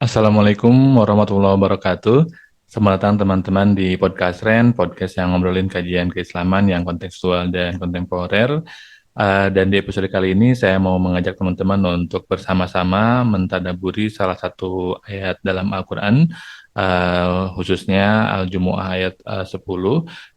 Assalamualaikum warahmatullahi wabarakatuh. Selamat datang teman-teman di podcast Ren, podcast yang ngobrolin kajian keislaman yang kontekstual dan kontemporer. Dan di episode kali ini saya mau mengajak teman-teman untuk bersama-sama mentadaburi salah satu ayat dalam Al-Quran, khususnya Al-Jumu'ah ayat 10,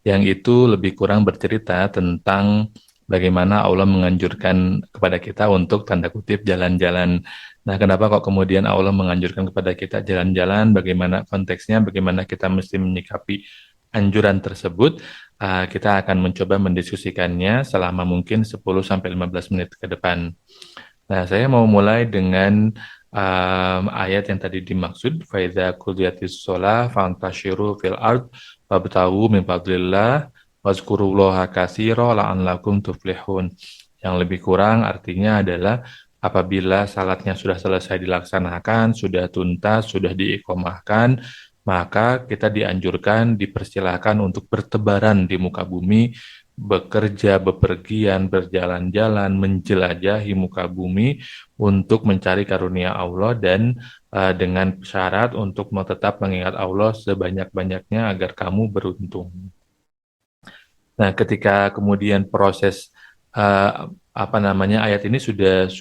yang itu lebih kurang bercerita tentang bagaimana Allah menganjurkan kepada kita untuk tanda kutip jalan-jalan. Nah, kenapa kok kemudian Allah menganjurkan kepada kita jalan-jalan, bagaimana konteksnya, bagaimana kita mesti menyikapi anjuran tersebut. Kita akan mencoba mendiskusikannya selama mungkin 10-15 menit ke depan. Nah, saya mau mulai dengan ayat yang tadi dimaksud, فَإِذَا قُضِيَتِ الصَّلَاةُ فَانْتَشِرُوا فِي الْأَرْضِ وَابْتَغُوا مِنْ فَضْلِ اللَّهِ وَاذْكُرُوا اللَّهَ كَثِيرًا لَعَلَّكُمْ تُفْلِحُونَ. Yang lebih kurang artinya adalah apabila salatnya sudah selesai dilaksanakan, sudah tuntas, sudah diiqomahkan, maka kita dianjurkan, dipersilahkan untuk bertebaran di muka bumi, bekerja, bepergian, berjalan-jalan, menjelajahi muka bumi untuk mencari karunia Allah dan dengan syarat untuk mau tetap mengingat Allah sebanyak-banyaknya agar kamu beruntung. Nah, ketika kemudian proses eh, apa namanya ayat ini sudah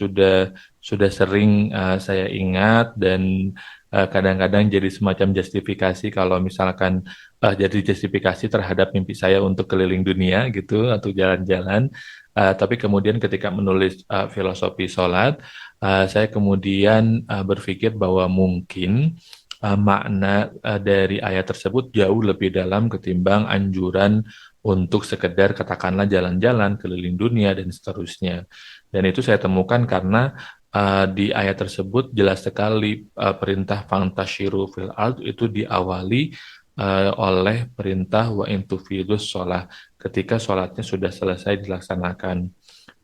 sering saya ingat dan kadang-kadang jadi semacam justifikasi kalau misalkan jadi justifikasi terhadap mimpi saya untuk keliling dunia gitu atau jalan-jalan. Tapi kemudian ketika menulis filosofi sholat, saya kemudian berpikir bahwa mungkin makna dari ayat tersebut jauh lebih dalam ketimbang anjuran untuk sekedar katakanlah jalan-jalan keliling dunia dan seterusnya. Dan itu saya temukan karena di ayat tersebut jelas sekali perintah fantasyiru fil ard itu diawali oleh perintah wa intufidus sholah ketika sholatnya sudah selesai dilaksanakan.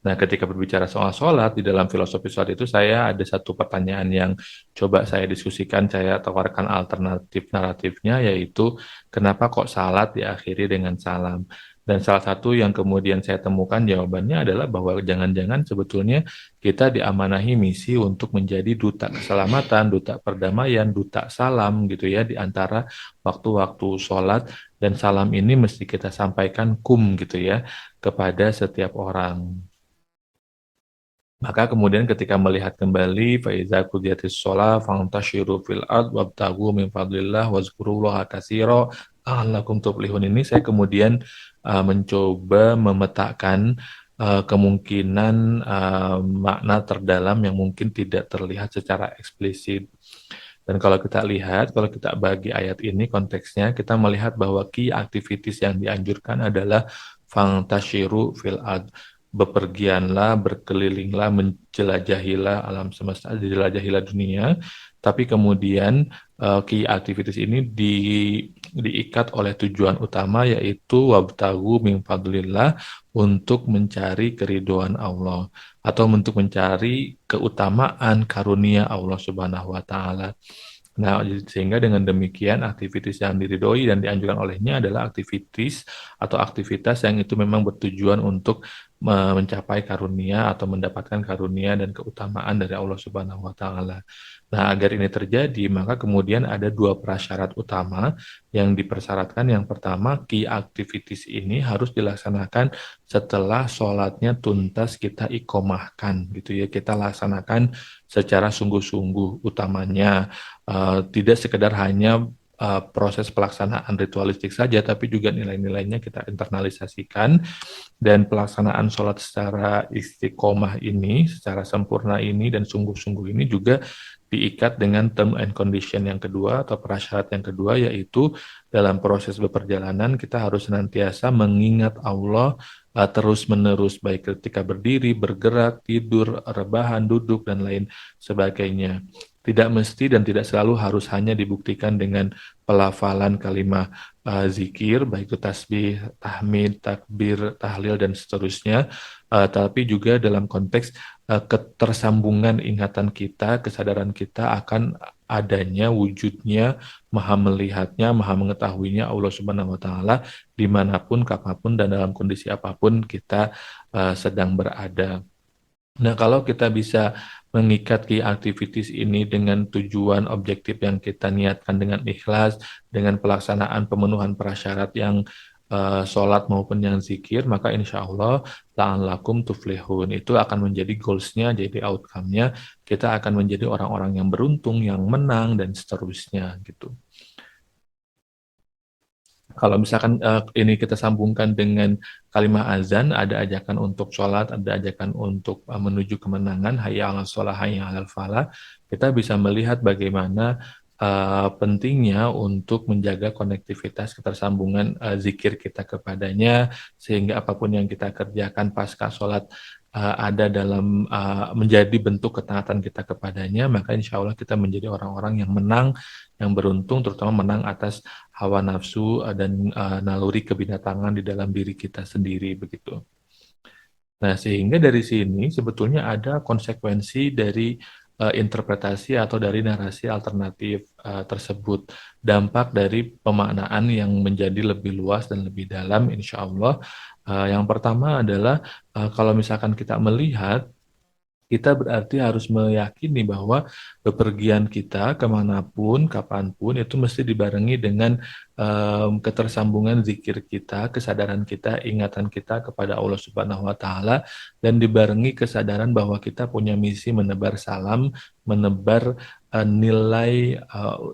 Nah, ketika berbicara soal sholat, di dalam filosofi sholat itu saya ada satu pertanyaan yang coba saya diskusikan, saya tawarkan alternatif naratifnya, yaitu kenapa kok salat diakhiri dengan salam? Dan salah satu yang kemudian saya temukan jawabannya adalah bahwa jangan-jangan sebetulnya kita diamanahi misi untuk menjadi duta keselamatan, duta perdamaian, duta salam gitu ya, di antara waktu-waktu sholat, dan salam ini mesti kita sampaikan gitu ya, kepada setiap orang. Maka kemudian ketika melihat kembali faiza qudiyatis shalah fantashiru fil ard wabtagu min fadlillah wazkurullaha katsira la'allakum tuflihun, ini saya kemudian mencoba memetakan kemungkinan makna terdalam yang mungkin tidak terlihat secara eksplisit. Dan kalau kita lihat, kalau kita bagi ayat ini konteksnya, kita melihat bahwa key activities yang dianjurkan adalah fantashiru fil ard, bepergianlah, berkelilinglah, menjelajahilah alam semesta, jelajahilah dunia. Tapi kemudian key activities ini diikat oleh tujuan utama, yaitu wabtagu min fadlillah, untuk mencari keriduan Allah atau untuk mencari keutamaan karunia Allah Subhanahu wa taala. Nah, sehingga dengan demikian aktivitas yang diridhoi dan dianjurkan olehnya adalah aktivitas atau aktivitas yang itu memang bertujuan untuk mencapai karunia atau mendapatkan karunia dan keutamaan dari Allah Subhanahu wa taala. Nah, agar ini terjadi, maka kemudian ada dua prasyarat utama yang dipersyaratkan. Yang pertama, key activities ini harus dilaksanakan setelah sholatnya tuntas kita ikomahkan gitu ya, kita laksanakan secara sungguh-sungguh. Utamanya tidak sekedar hanya proses pelaksanaan ritualistik saja, tapi juga nilai-nilainya kita internalisasikan, dan pelaksanaan sholat secara istiqomah ini, secara sempurna ini dan sungguh-sungguh ini juga diikat dengan term and condition yang kedua atau prasyarat yang kedua, yaitu dalam proses beperjalanan kita harus senantiasa mengingat Allah terus-menerus, baik ketika berdiri, bergerak, tidur, rebahan, duduk, dan lain sebagainya. Tidak mesti dan tidak selalu harus hanya dibuktikan dengan pelafalan kalimat zikir, baik itu tasbih, tahmid, takbir, tahlil, dan seterusnya, tapi juga dalam konteks ketersambungan ingatan kita, kesadaran kita akan adanya wujudnya, maha melihatnya, maha mengetahuinya Allah Subhanahu wa taala dimanapun, kapanpun, dan dalam kondisi apapun kita sedang berada. Nah, kalau kita bisa mengikat key activities ini dengan tujuan objektif yang kita niatkan dengan ikhlas, dengan pelaksanaan pemenuhan prasyarat yang sholat maupun yang zikir, maka insya Allah la'allakum tuflihun. Itu akan menjadi goals-nya, jadi outcome-nya kita akan menjadi orang-orang yang beruntung, yang menang, dan seterusnya gitu. Kalau misalkan ini kita sambungkan dengan kalimat azan, ada ajakan untuk sholat, ada ajakan untuk menuju kemenangan, hayya 'alal sholah, hayya 'alal falah. Kita bisa melihat bagaimana pentingnya untuk menjaga konektivitas ketersambungan zikir kita kepadanya, sehingga apapun yang kita kerjakan pasca sholat ada dalam menjadi bentuk ketaatan kita kepadanya, maka insya Allah kita menjadi orang-orang yang menang, yang beruntung, terutama menang atas hawa nafsu dan naluri kebinatangan di dalam diri kita sendiri begitu. Nah, sehingga dari sini sebetulnya ada konsekuensi dari interpretasi atau dari narasi alternatif tersebut. Dampak dari pemaknaan yang menjadi lebih luas dan lebih dalam, insya Allah. Yang pertama adalah kalau misalkan kita melihat kita berarti harus meyakini bahwa bepergian kita kemanapun, kapanpun, itu mesti dibarengi dengan ketersambungan zikir kita, kesadaran kita, ingatan kita kepada Allah Subhanahu wa Ta'ala, dan dibarengi kesadaran bahwa kita punya misi menebar salam, menebar nilai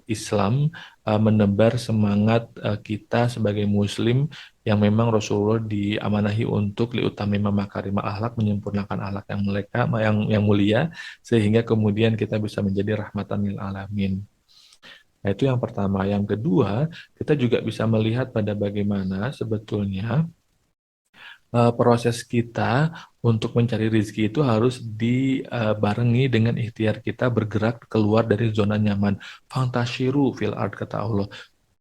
Islam, menebar semangat kita sebagai Muslim yang memang Rasulullah diamanahi untuk liutamima makarimah akhlak, menyempurnakan akhlak yang mereka yang mulia, sehingga kemudian kita bisa menjadi rahmatan lil alamin. Nah, itu yang pertama. Yang kedua, kita juga bisa melihat pada bagaimana sebetulnya proses kita untuk mencari rezeki itu harus dibarengi dengan ikhtiar kita bergerak keluar dari zona nyaman. Fantashiru fil ard, kata Allah.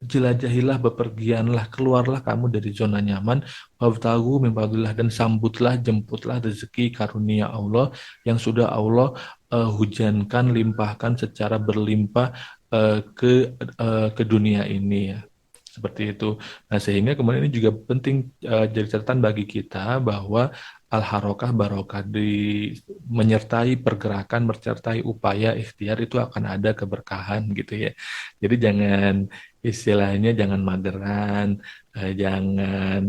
Jelajahilah, bepergianlah, keluarlah kamu dari zona nyaman, wabtagu min fadlillah, dan sambutlah, jemputlah rezeki karunia Allah yang sudah Allah hujankan, limpahkan secara berlimpah ke dunia ini ya. Seperti itu. Nah, sehingga kemudian ini juga penting jadi catatan bagi kita bahwa al-harokah barokah menyertai pergerakan, menyertai upaya ikhtiar itu akan ada keberkahan gitu ya. Jadi jangan istilahnya jangan mageran, jangan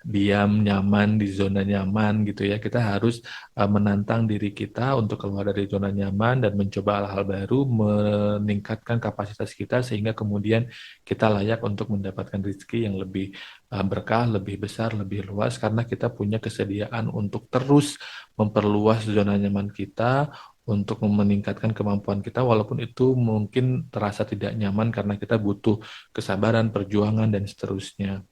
diam nyaman di zona nyaman gitu ya. Kita harus menantang diri kita untuk keluar dari zona nyaman dan mencoba hal-hal baru, meningkatkan kapasitas kita sehingga kemudian kita layak untuk mendapatkan rezeki yang lebih berkah, lebih besar, lebih luas karena kita punya kesediaan untuk terus memperluas zona nyaman kita, untuk meningkatkan kemampuan kita walaupun itu mungkin terasa tidak nyaman karena kita butuh kesabaran, perjuangan dan seterusnya.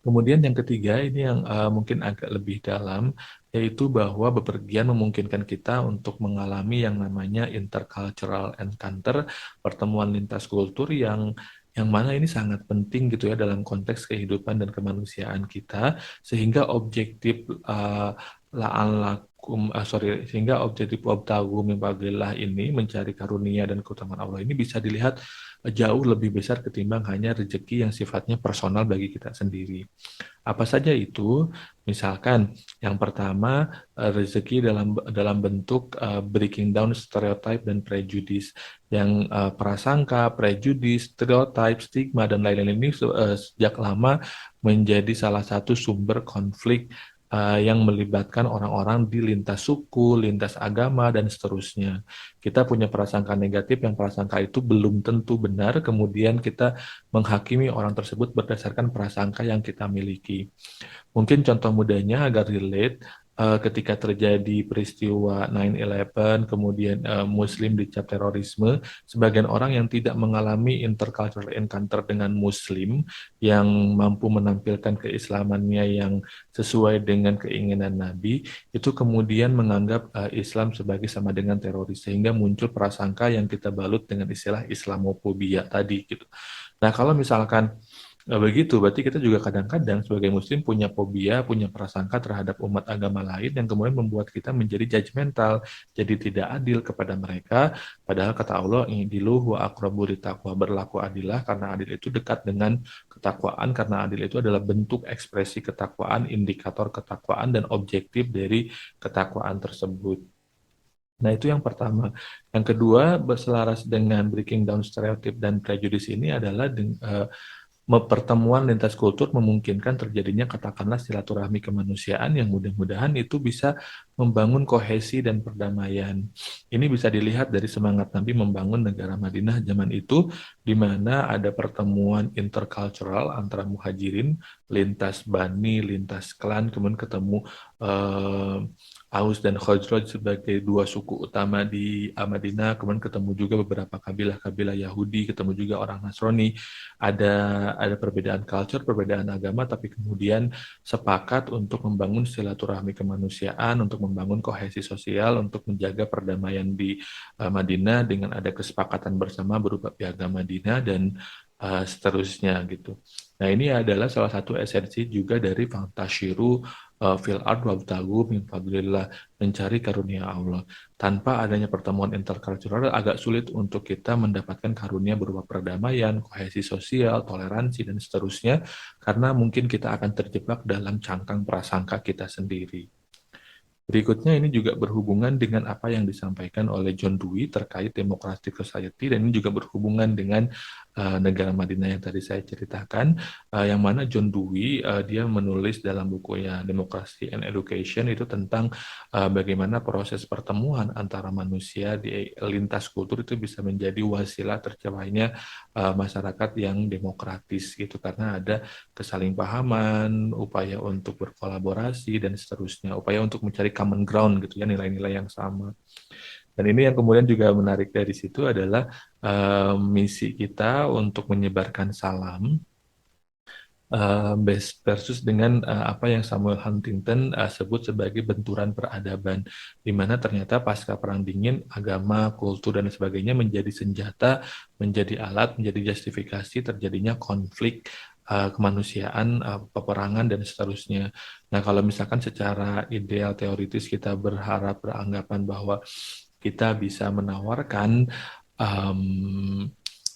Kemudian yang ketiga ini yang mungkin agak lebih dalam, yaitu bahwa bepergian memungkinkan kita untuk mengalami yang namanya intercultural encounter, pertemuan lintas kultur yang mana ini sangat penting gitu ya dalam konteks kehidupan dan kemanusiaan kita, sehingga objektif sehingga objektif wabtagu min fadlillah ini mencari karunia dan keutamaan Allah ini bisa dilihat jauh lebih besar ketimbang hanya rezeki yang sifatnya personal bagi kita sendiri. Apa saja itu? Misalkan yang pertama rezeki dalam dalam bentuk breaking down stereotype dan prejudice. Yang prasangka, prejudis, stereotype, stigma dan lain-lain ini sejak lama menjadi salah satu sumber konflik yang melibatkan orang-orang di lintas suku, lintas agama dan seterusnya. Kita punya prasangka negatif yang prasangka itu belum tentu benar, kemudian kita menghakimi orang tersebut berdasarkan prasangka yang kita miliki. Mungkin contoh mudahnya agar relate, ketika terjadi peristiwa 9/11, kemudian Muslim dicap terorisme, sebagian orang yang tidak mengalami intercultural encounter dengan Muslim, yang mampu menampilkan keislamannya yang sesuai dengan keinginan Nabi, itu kemudian menganggap Islam sebagai sama dengan teroris, sehingga muncul prasangka yang kita balut dengan istilah Islamofobia tadi gitu. Nah, kalau misalkan Nah, begitu, berarti kita juga kadang-kadang sebagai muslim punya fobia, punya prasangka terhadap umat agama lain yang kemudian membuat kita menjadi judgmental, jadi tidak adil kepada mereka. Padahal kata Allah, "I'dilu wa aqrabu littaqwa", berlaku adilah karena adil itu dekat dengan ketakwaan, karena adil itu adalah bentuk ekspresi ketakwaan, indikator ketakwaan dan objektif dari ketakwaan tersebut. Nah, itu yang pertama. Yang kedua, berselaras dengan breaking down stereotip dan prejudice ini adalah pertemuan lintas kultur memungkinkan terjadinya katakanlah silaturahmi kemanusiaan yang mudah-mudahan itu bisa membangun kohesi dan perdamaian. Ini bisa dilihat dari semangat Nabi membangun negara Madinah zaman itu, di mana ada pertemuan intercultural antara muhajirin, lintas bani, lintas klan, kemudian ketemu eh, Aus dan Khazraj sebagai dua suku utama di Madinah, kemudian ketemu juga beberapa kabilah-kabilah Yahudi, ketemu juga orang Nasrani, ada perbedaan culture, perbedaan agama, tapi kemudian sepakat untuk membangun silaturahmi kemanusiaan, untuk membangun kohesi sosial, untuk menjaga perdamaian di Madinah dengan ada kesepakatan bersama berupa piagam Madinah dan seterusnya gitu. Nah, ini adalah salah satu esensi juga dari fantasyiru fil ard wabtagu min fadlillah, mencari karunia Allah. Tanpa adanya pertemuan interkultural agak sulit untuk kita mendapatkan karunia berupa perdamaian, kohesi sosial, toleransi dan seterusnya, karena mungkin kita akan terjebak dalam cangkang prasangka kita sendiri. Berikutnya ini juga berhubungan dengan apa yang disampaikan oleh John Dewey terkait democratic society, dan ini juga berhubungan dengan negara Madinah yang tadi saya ceritakan, yang mana John Dewey dia menulis dalam bukunya Democracy and Education itu tentang bagaimana proses pertemuan antara manusia di lintas kultur itu bisa menjadi wasilah tercapainya masyarakat yang demokratis gitu, karena ada kesalingpahaman, upaya untuk berkolaborasi dan seterusnya, upaya untuk mencari common ground gitu ya, nilai-nilai yang sama. Dan ini yang kemudian juga menarik dari situ adalah misi kita untuk menyebarkan salam versus dengan apa yang Samuel Huntington sebut sebagai benturan peradaban, di mana ternyata pasca Perang Dingin agama, kultur dan sebagainya menjadi senjata, menjadi alat, menjadi justifikasi terjadinya konflik kemanusiaan, peperangan dan seterusnya. Nah, kalau misalkan secara ideal teoritis kita beranggapan bahwa kita bisa menawarkan um,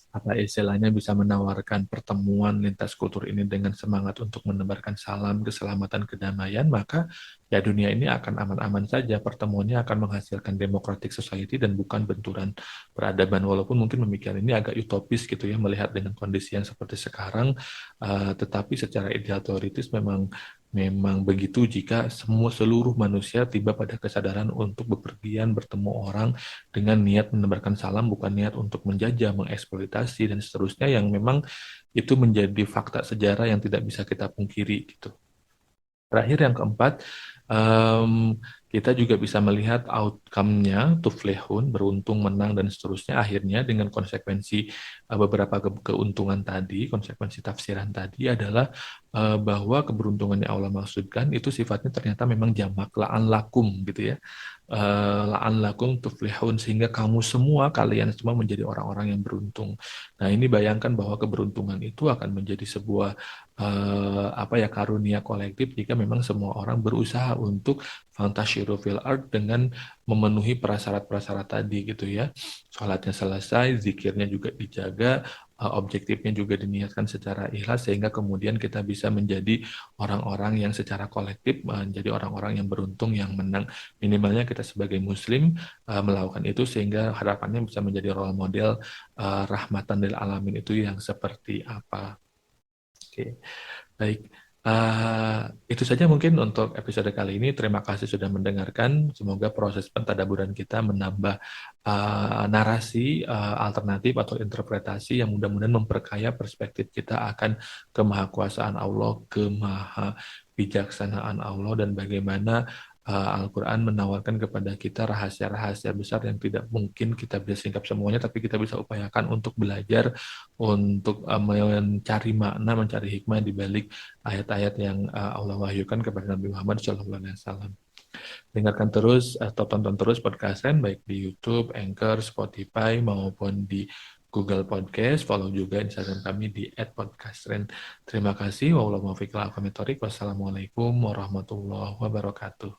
apa istilahnya, bisa menawarkan pertemuan lintas kultur ini dengan semangat untuk menebarkan salam keselamatan kedamaian, maka ya dunia ini akan aman-aman saja, pertemuannya akan menghasilkan democratic society dan bukan benturan peradaban. Walaupun mungkin pemikiran ini agak utopis gitu ya, melihat dengan kondisi yang seperti sekarang, tetapi secara ideal teoritis memang memang begitu, jika seluruh manusia tiba pada kesadaran untuk bepergian bertemu orang dengan niat menebarkan salam, bukan niat untuk menjajah, mengeksploitasi dan seterusnya, yang memang itu menjadi fakta sejarah yang tidak bisa kita pungkiri gitu. Terakhir yang keempat, em, kita juga bisa melihat outcome-nya, tuflihun, beruntung, menang, dan seterusnya, akhirnya dengan konsekuensi beberapa keuntungan tadi, konsekuensi tafsiran tadi adalah bahwa keberuntungan yang Allah maksudkan itu sifatnya ternyata memang jamak, la'an lakum gitu ya. La'an lakum tuflihun, sehingga kamu semua, kalian semua menjadi orang-orang yang beruntung. Nah, ini bayangkan bahwa keberuntungan itu akan menjadi sebuah apa ya, karunia kolektif jika memang semua orang berusaha untuk fantasyiru fil art dengan memenuhi prasyarat-prasyarat tadi gitu ya. Sholatnya selesai, zikirnya juga dijaga, objektifnya juga diniatkan secara ikhlas, sehingga kemudian kita bisa menjadi orang-orang yang secara kolektif menjadi orang-orang yang beruntung, yang menang. Minimalnya kita sebagai muslim melakukan itu, sehingga harapannya bisa menjadi role model rahmatan lil alamin itu yang seperti apa. Oke, baik. Itu saja mungkin untuk episode kali ini. Terima kasih sudah mendengarkan. Semoga proses pentadaburan kita menambah narasi alternatif atau interpretasi yang mudah-mudahan memperkaya perspektif kita akan kemahakuasaan Allah, kemahabijaksanaan Allah, dan bagaimana Al-Quran menawarkan kepada kita rahasia-rahasia besar yang tidak mungkin kita bisa singkap semuanya, tapi kita bisa upayakan untuk belajar, untuk mencari makna, mencari hikmah di balik ayat-ayat yang Allah wahyukan kepada Nabi Muhammad SAW. Dengarkan terus atau tonton terus podcast Ren, baik di YouTube, Anchor, Spotify, maupun di Google Podcast, follow juga Instagram kami di @podcasttrend. Terima kasih. Wassalamualaikum warahmatullahi wabarakatuh.